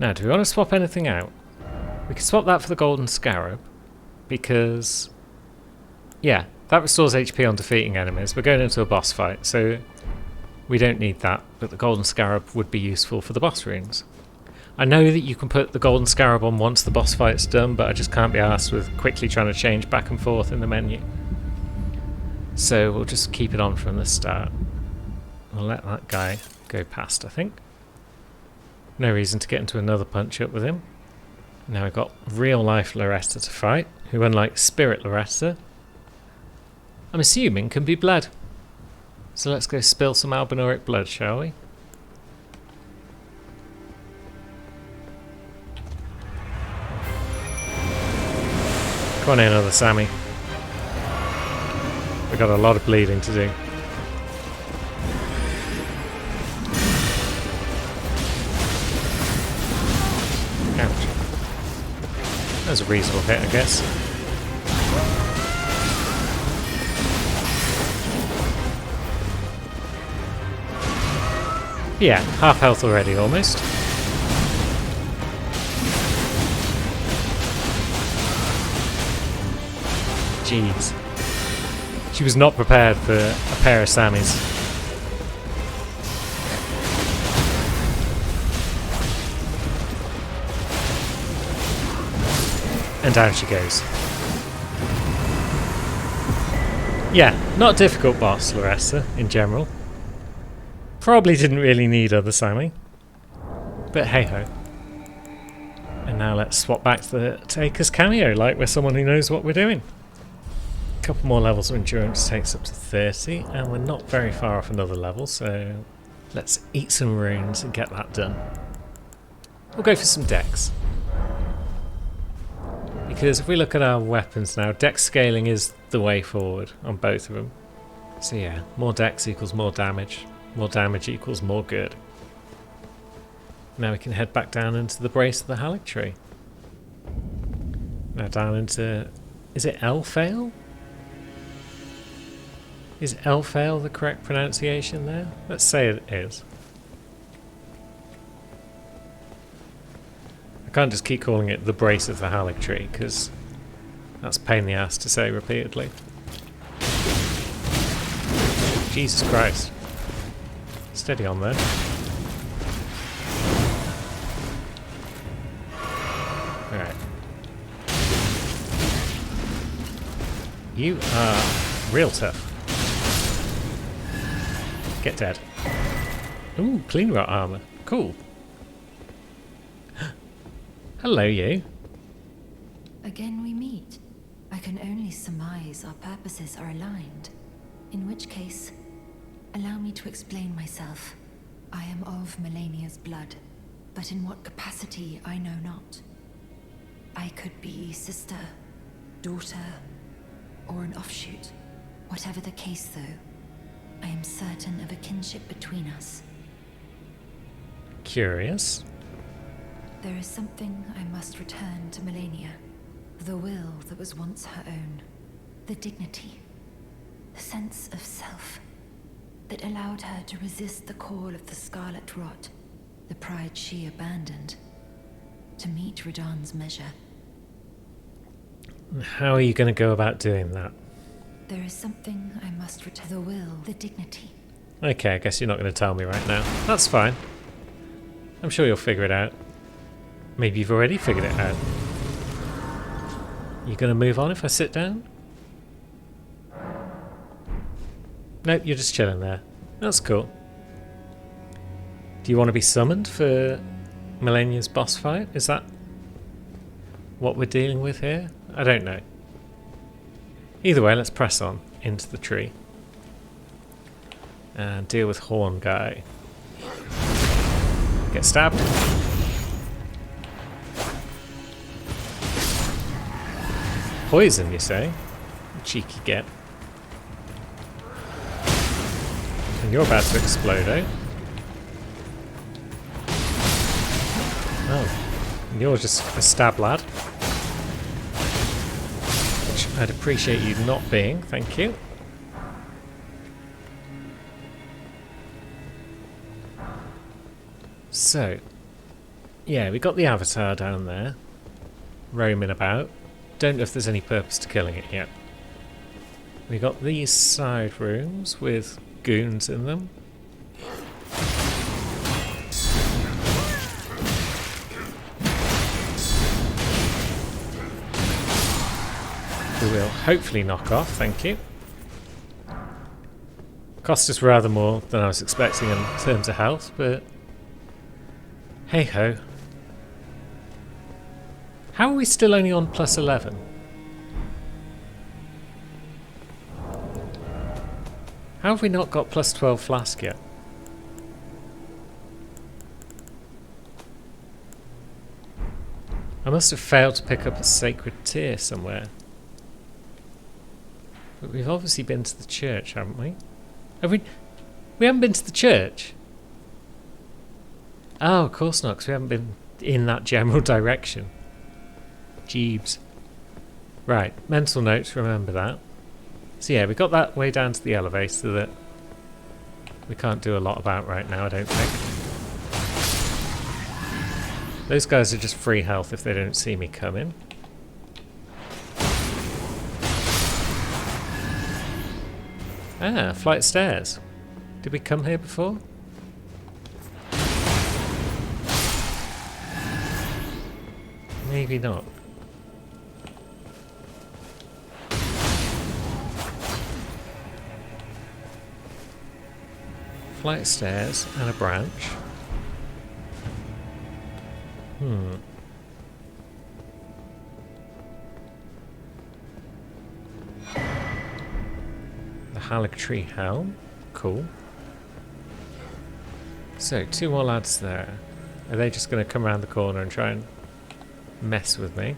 Now, do we want to swap anything out? We can swap that for the golden scarab, because, yeah, that restores HP on defeating enemies. We're going into a boss fight, so we don't need that, but the golden scarab would be useful for the boss runes. I know that you can put the golden scarab on once the boss fight's done, but I just can't be arsed with quickly trying to change back and forth in the menu. So we'll just keep it on from the start. We'll let that guy go past, I think. No reason to get into another punch-up with him. Now we've got real-life Loretta to fight, who, unlike Spirit Loretta, I'm assuming can be bled. So let's go spill some Albinauric blood, shall we? Come on in, other Sammy. We've got a lot of bleeding to do. Ouch. That was a reasonable hit, I guess. Yeah, half health already, almost. Jeez. She was not prepared for a pair of Sammys. And down she goes. Yeah, not a difficult boss, Loressa, in general. Probably didn't really need other Sammy. But hey ho. And now let's swap back to the Taker's cameo, like we're someone who knows what we're doing. A couple more levels of endurance takes up to 30, and we're not very far off another level, so let's eat some runes and get that done. We'll go for some dex. Because if we look at our weapons now, dex scaling is the way forward on both of them. So yeah, more dex equals more damage. More damage equals more good. Now we can head back down into the Brace of the Haligtree. Now down into... is it Elphael? Is Elphael the correct pronunciation there? Let's say it is. I can't just keep calling it the Brace of the Haligtree, because that's a pain in the ass to say repeatedly. Jesus Christ. Steady on there. Alright. You are real tough. Get dead. Ooh, clean rot armor. Cool. Hello, you. Again we meet. I can only surmise our purposes are aligned. In which case, allow me to explain myself. I am of Malenia's blood, but in what capacity I know not. I could be sister, daughter, or an offshoot. Whatever the case, though, I am certain of a kinship between us. Curious. There is something I must return to Malenia. The will that was once her own. The dignity. The sense of self that allowed her to resist the call of the Scarlet Rot, the pride she abandoned, to meet Radahn's measure. How are you going to go about doing that? There is something I must return. The will, the dignity. Okay, I guess you're not going to tell me right now. That's fine. I'm sure you'll figure it out. Maybe you've already figured it out. You going to move on if I sit down? Nope, you're just chilling there. That's cool. Do you want to be summoned for Malenia's boss fight? Is that what we're dealing with here? I don't know. Either way, let's press on into the tree. And deal with Horn Guy. Get stabbed. Poison, you say? Cheeky get. And you're about to explode, eh? Oh. You're just a stab lad. Which I'd appreciate you not being, thank you. So, yeah, we got the Avatar down there, roaming about. Don't know if there's any purpose to killing it yet. We got these side rooms with goons in them. We will hopefully knock off, thank you. Cost us rather more than I was expecting in terms of health, but hey ho. How are we still only on plus 11? How have we not got plus 12 flask yet? I must have failed to pick up a sacred tear somewhere. But we've obviously been to the church, haven't we? Have we? We haven't been to the church? Oh, of course not, because we haven't been in that general direction. Jeebs. Right, mental notes, remember that. So yeah, we got that way down to the elevator that we can't do a lot about right now, I don't think. Those guys are just free health if they don't see me coming. Ah, flight of stairs. Did we come here before? Maybe not. Flight of stairs and a branch. The Haligtree Helm. Cool. So, 2 more lads there. Are they just going to come around the corner and try and mess with me?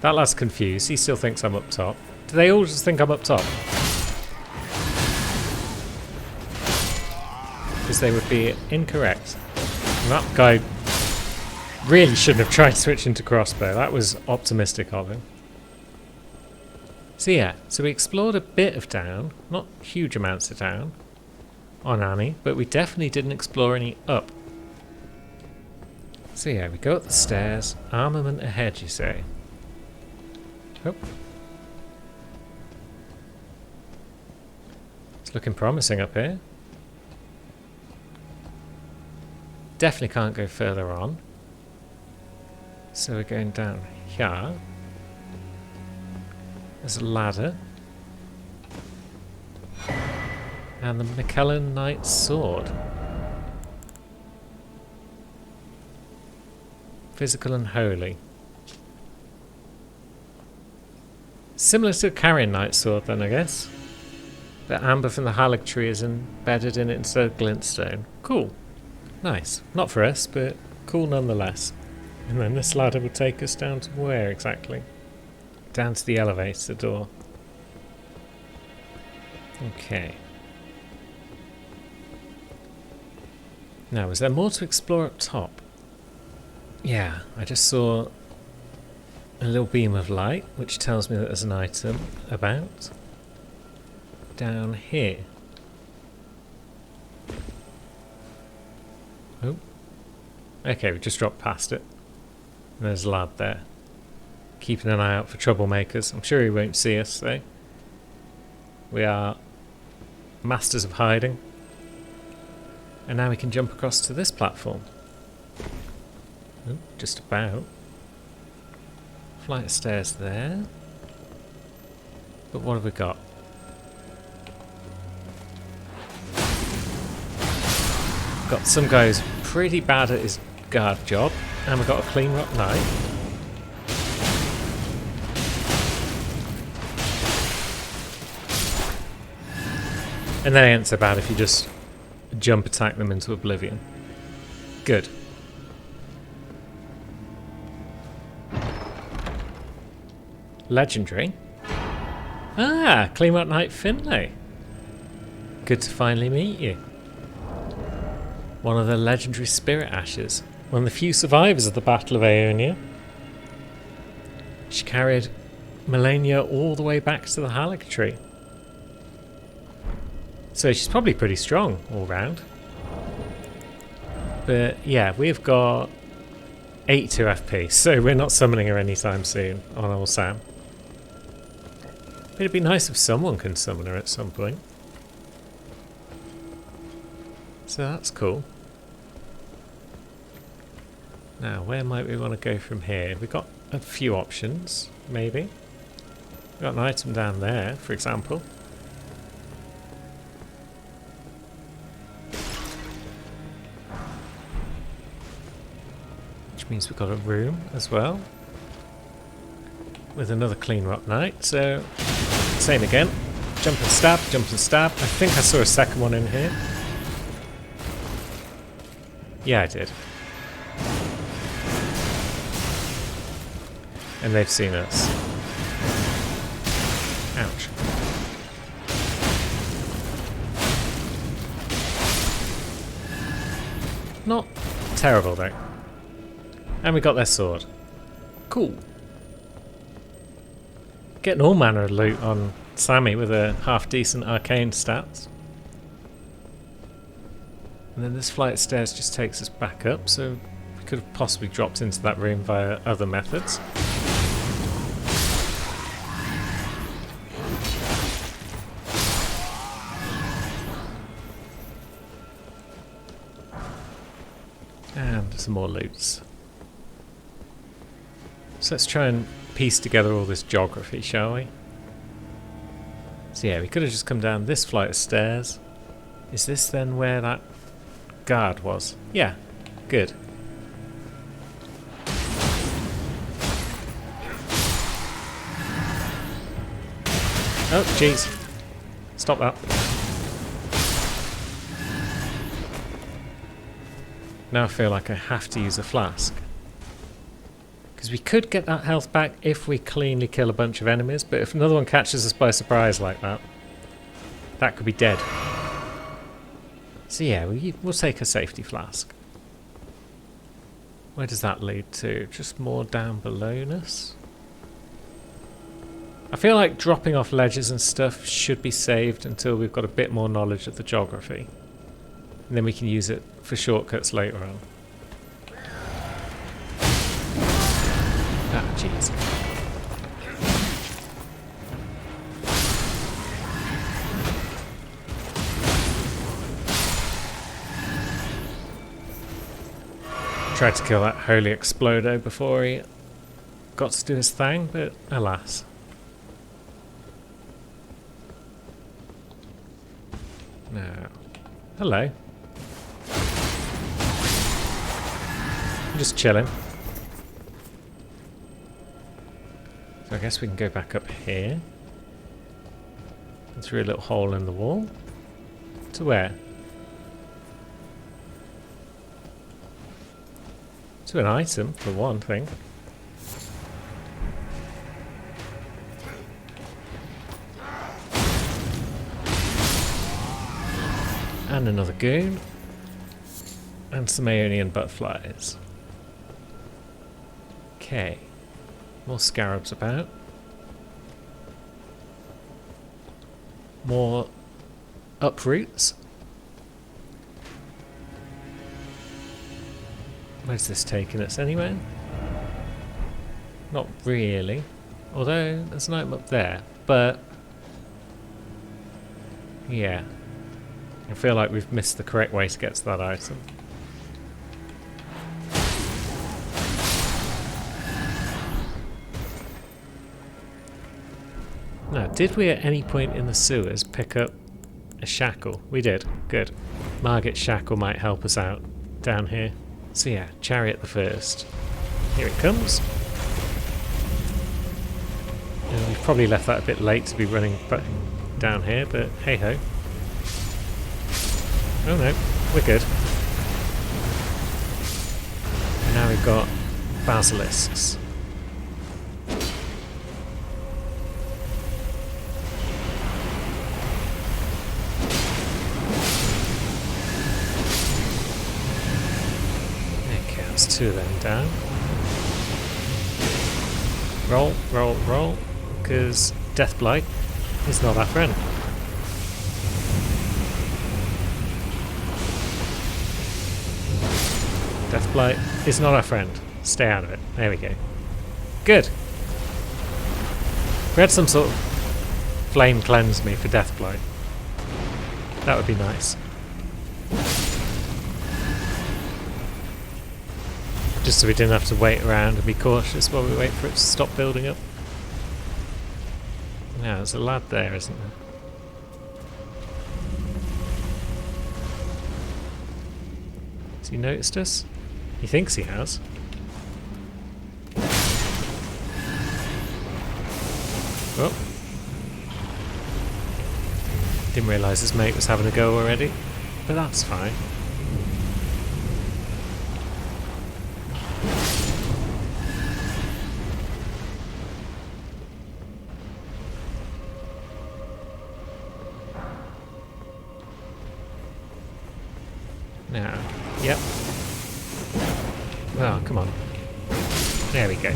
That lad's confused. He still thinks I'm up top. Do they all just think I'm up top? Because they would be incorrect. And that guy really shouldn't have tried switching to crossbow. That was optimistic of him. So yeah, so we explored a bit of down, not huge amounts of down, on Annie, but we definitely didn't explore any up. So yeah, we go up the stairs, armament ahead you say. Oh. It's looking promising up here. Definitely can't go further on. So we're going down here. There's a ladder. And the McKellen Knight's sword. Physical and holy. Similar to Carrion Knight's sword then, I guess. The amber from the Haligtree is embedded in it instead of glintstone. Cool. Nice. Not for us, but cool nonetheless. And then this ladder would take us down to where exactly? Down to the elevator door. Okay. Now, is there more to explore up top? Yeah, I just saw a little beam of light, which tells me that there's an item about. Down here. Oh. Okay, we just dropped past it. And there's a lad there. Keeping an eye out for troublemakers. I'm sure he won't see us, though. We are masters of hiding. And now we can jump across to this platform. Oh, just about. Flight of stairs there. But what have we got? Got some guy who's pretty bad at his guard job. And we've got a clean rock knight. And they ain't so bad if you just jump attack them into oblivion. Good. Legendary. Ah, Claymont Knight Finlay. Good to finally meet you. One of the legendary spirit ashes. One of the few survivors of the Battle of Aeonia. She carried Melania all the way back to the Haligtree. So she's probably pretty strong all round. But yeah, we've got 82 FP, so we're not summoning her anytime soon on old Sam. But it'd be nice if someone can summon her at some point. So that's cool. Now, where might we want to go from here? We've got a few options, maybe. We've got an item down there, for example. Which means we've got a room as well. With another clean rock knight, so same again. Jump and stab, jump and stab. I think I saw a second one in here. Yeah, I did. And they've seen us. Ouch. Not terrible though. And we got their sword. Cool. Getting all manner of loot on Sammy with a half decent arcane stats. And then this flight of stairs just takes us back up, so we could have possibly dropped into that room via other methods. And some more loots. So let's try and piece together all this geography, shall we? So yeah, we could have just come down this flight of stairs. Is this then where that guard was? Yeah, good. Oh, jeez. Stop that. Now I feel like I have to use a flask. Because we could get that health back if we cleanly kill a bunch of enemies, but if another one catches us by surprise like that, that could be dead. So yeah, we'll take a safety flask. Where does that lead to? Just more down below us? I feel like dropping off ledges and stuff should be saved until we've got a bit more knowledge of the geography. And then we can use it for shortcuts later on. Ah, jeez. Tried to kill that Holy Explodo before he got to do his thing, but alas. Now, hello. I'm just chilling. So I guess we can go back up here. And through a little hole in the wall. To where? To an item, for one thing. And another goon. And some Aeonian butterflies. Okay. More scarabs about. More uproots. Where's this taking us? Anywhere? Not really. Although, there's an item up there. But yeah. I feel like we've missed the correct way to get to that item. Now, did we at any point in the sewers pick up a shackle? We did. Good. Margit shackle might help us out down here. So yeah, chariot the first. Here it comes. We've probably left that a bit late to be running back down here, but hey ho. Oh no, we're good. And now we've got basilisks. Okay, that's two of them down. Roll, roll, roll, because Deathblight is not our friend. Deathblight is not our friend. Stay out of it. There we go. Good. We had some sort of flame cleanse me for Deathblight. That would be nice. Just so we didn't have to wait around and be cautious while we wait for it to stop building up. Yeah, there's a lad there, isn't there? Has he noticed us? He thinks he has. Oh. Didn't realise his mate was having a go already, but that's fine. Now, yep. Oh, come on. There we go.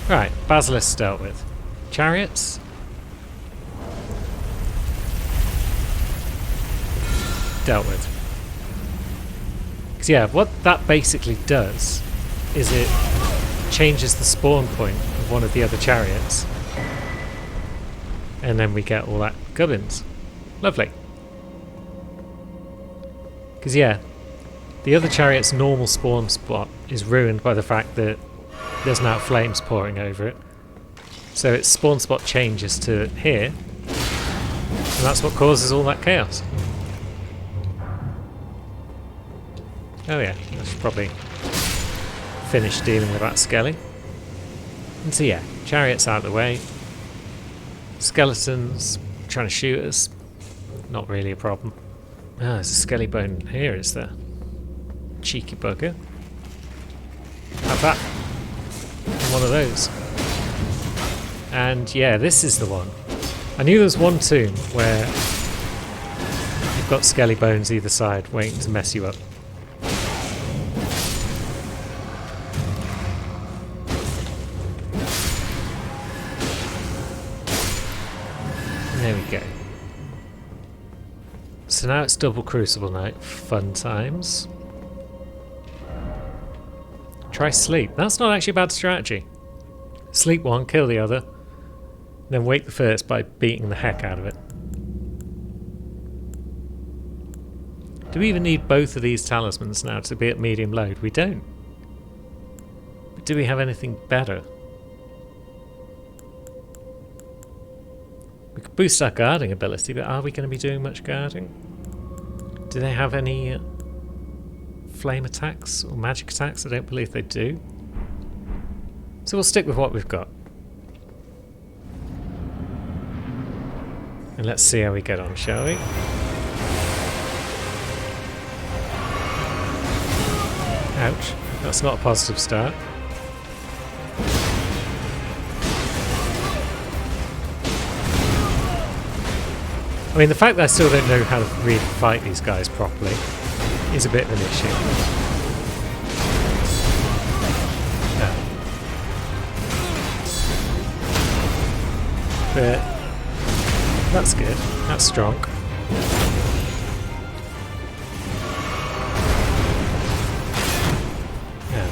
Right, Basilisk dealt with. Chariots? Dealt with. Because yeah, what that basically does is it changes the spawn point of one of the other chariots. And then we get all that gubbins. Lovely. Because yeah, the other chariot's normal spawn spot is ruined by the fact that there's now flames pouring over it. So its spawn spot changes to here, and that's what causes all that chaos. Oh yeah, I should probably finish dealing with that skelly. And so yeah, chariot's out of the way. Skeletons trying to shoot us. Not really a problem. Ah, there's a skelly bone here, is there? Cheeky bugger. Have that. One of those. And yeah, this is the one. I knew there was one tomb where you've got skelly bones either side waiting to mess you up. There we go. So now it's double crucible night. Fun times. Try sleep. That's not actually a bad strategy. Sleep one, kill the other, then wake the first by beating the heck out of it. Do we even need both of these talismans now to be at medium load? We don't. But do we have anything better? We could boost our guarding ability, but are we going to be doing much guarding? Do they have any flame attacks or magic attacks? I don't believe they do. So we'll stick with what we've got. And let's see how we get on, shall we? Ouch. That's not a positive start. I mean, the fact that I still don't know how to really fight these guys properly is a bit of an issue. No. But that's good. That's strong. Yeah.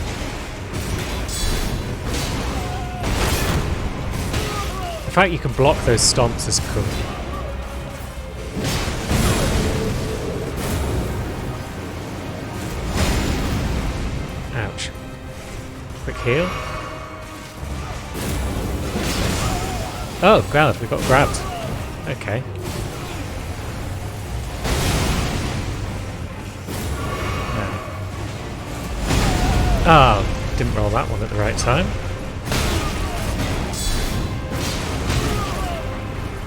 The fact you can block those stomps is cool. Ouch. Quick heal. Oh god, we got grabbed. Okay. Oh, didn't roll that one at the right time.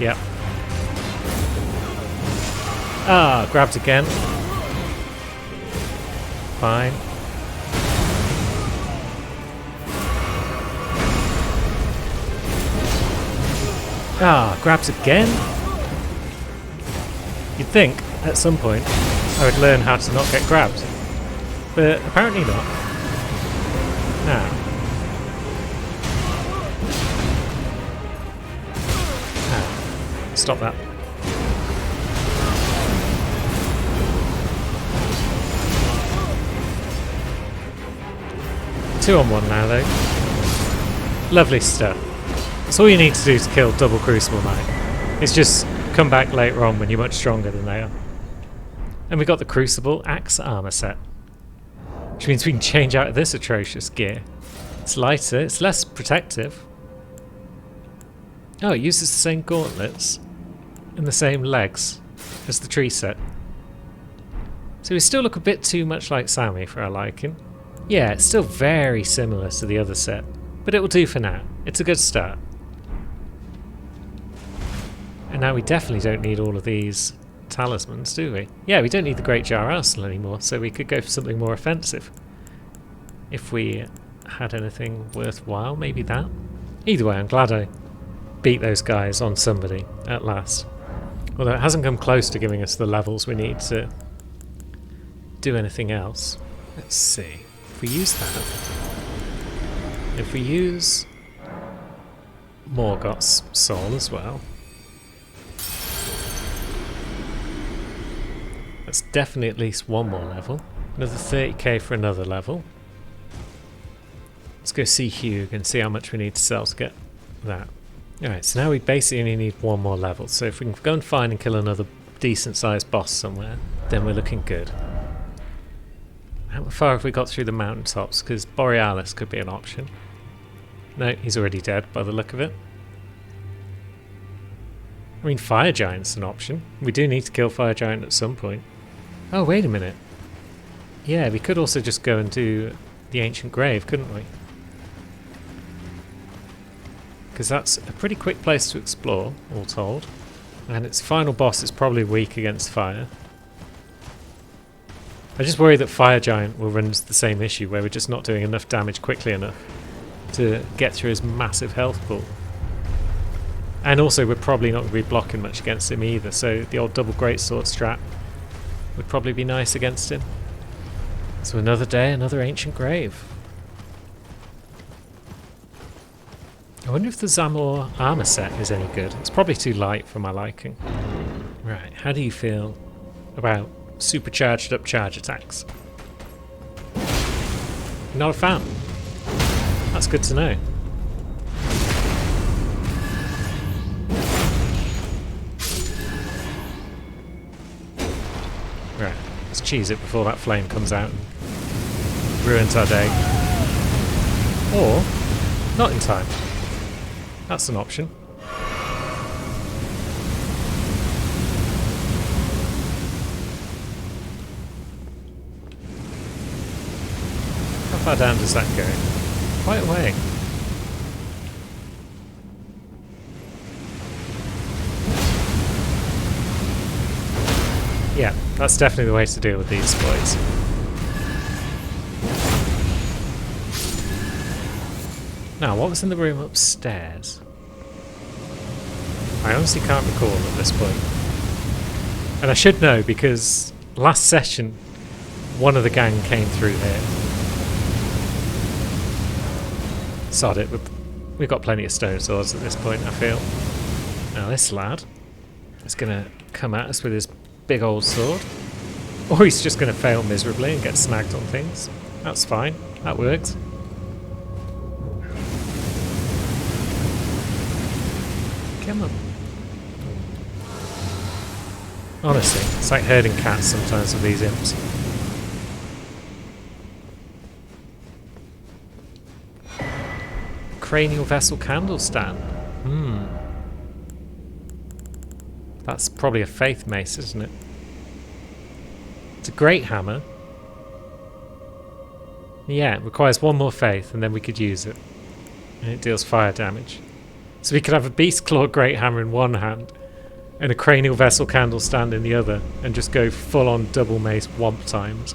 Yep. Ah, grabbed again. Fine. Ah, grabs again? You'd think, at some point, I would learn how to not get grabbed. But apparently not. Now. Stop that. 2 on 1 now though. Lovely stuff. That's all you need to do to kill double Crucible Knight. It's just come back later on when you're much stronger than they are. And we got the Crucible Axe armor set, which means we can change out of this atrocious gear. It's lighter, it's less protective. Oh, it uses the same gauntlets and the same legs as the tree set. So we still look a bit too much like Sammy for our liking. Yeah, it's still very similar to the other set, but it will do for now. It's a good start. And now we definitely don't need all of these talismans, do we? Yeah, we don't need the Great Jar Arsenal anymore, so we could go for something more offensive. If we had anything worthwhile, maybe that. Either way, I'm glad I beat those guys on somebody at last. Although it hasn't come close to giving us the levels we need to do anything else. Let's see. If we use that, if we use Morgoth's soul as well, that's definitely at least one more level. Another 30k for another level. Let's go see Hugh and see how much we need to sell to get that. Alright, so now we basically only need one more level. So if we can go and find and kill another decent sized boss somewhere, then we're looking good. How far have we got through the mountaintops? Because Borealis could be an option. No, he's already dead by the look of it. I mean, Fire Giant's an option. We do need to kill Fire Giant at some point. Oh, wait a minute. Yeah, we could also just go and do the Ancient Grave, couldn't we? Because that's a pretty quick place to explore, all told. And its final boss is probably weak against fire. I just worry that Fire Giant will run into the same issue, where we're just not doing enough damage quickly enough to get through his massive health pool. And also we're probably not going to be blocking much against him either, so the old double greatsword strat would probably be nice against him. So another day, another Ancient Grave. I wonder if the Zamor armor set is any good. It's probably too light for my liking. Right, how do you feel about supercharged up charge attacks? Not a fan. That's good to know. Right, let's cheese it before that flame comes out and ruins our day. Or, not in time. That's an option. How far down does that go? Quite a way. Yeah, that's definitely the way to deal with these boys. Now, what was in the room upstairs? I honestly can't recall at this point. And I should know because last session one of the gang came through here. Sod it, we've got plenty of stone swords at this point, I feel. Now this lad is going to come at us with his big old sword. Or he's just going to fail miserably and get snagged on things. That's fine, that works. Come on. Honestly, it's like herding cats sometimes with these imps. Cranial Vessel Candle Stand. That's probably a Faith Mace, isn't it? It's a great hammer. Yeah, it requires one more faith and then we could use it. And it deals fire damage. So we could have a Beast Claw Great Hammer in one hand and a Cranial Vessel Candle Stand in the other and just go full on double mace womp times.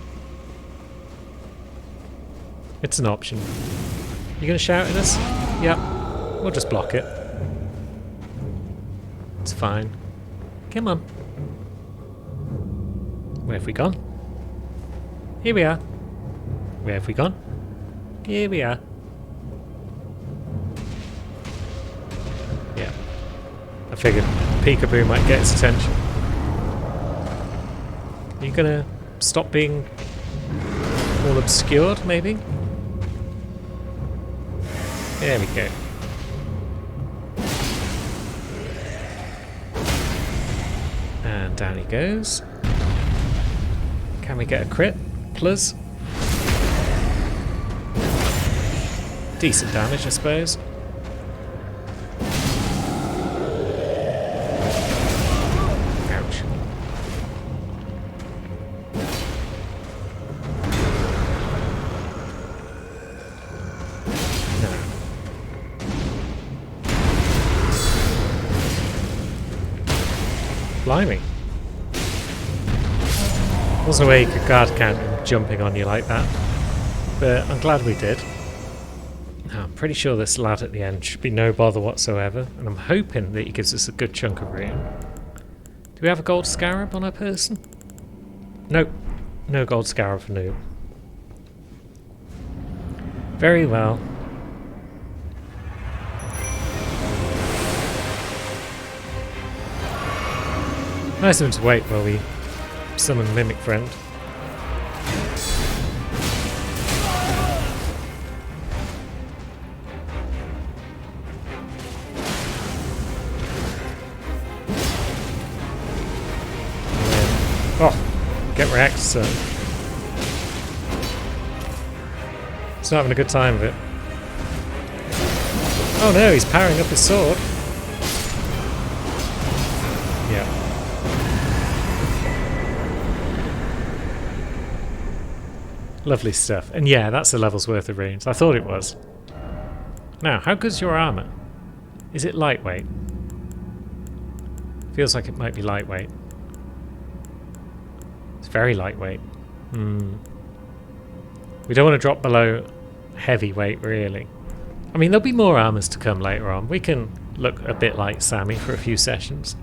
It's an option. You gonna shout at us? Yep. We'll just block it. It's fine. Come on. Where have we gone? Here we are. Where have we gone? Here we are. Yeah. I figured Peekaboo might get its attention. Are you gonna stop being all obscured, maybe? There we go. And down he goes. Can we get a crit? Plus. Decent damage, I suppose. Ouch. No. Blimey. Wasn't a way you could guard count him jumping on you like that. But I'm glad we did. I'm pretty sure this lad at the end should be no bother whatsoever, and I'm hoping that he gives us a good chunk of rune. Do we have a gold scarab on our person? Nope. No gold scarab for noob. Very well. Nice of him to wait while we summon Mimic Friend. Oh, get wrecked, so. He's not having a good time of it. Oh no, he's powering up his sword. Yeah. Lovely stuff. And yeah, that's a level's worth of runes. I thought it was. Now, how good's your armour? Is it lightweight? Feels like it might be lightweight. It's very lightweight. We don't want to drop below heavyweight, really. I mean, there'll be more armours to come later on. We can look a bit like Sammy for a few sessions.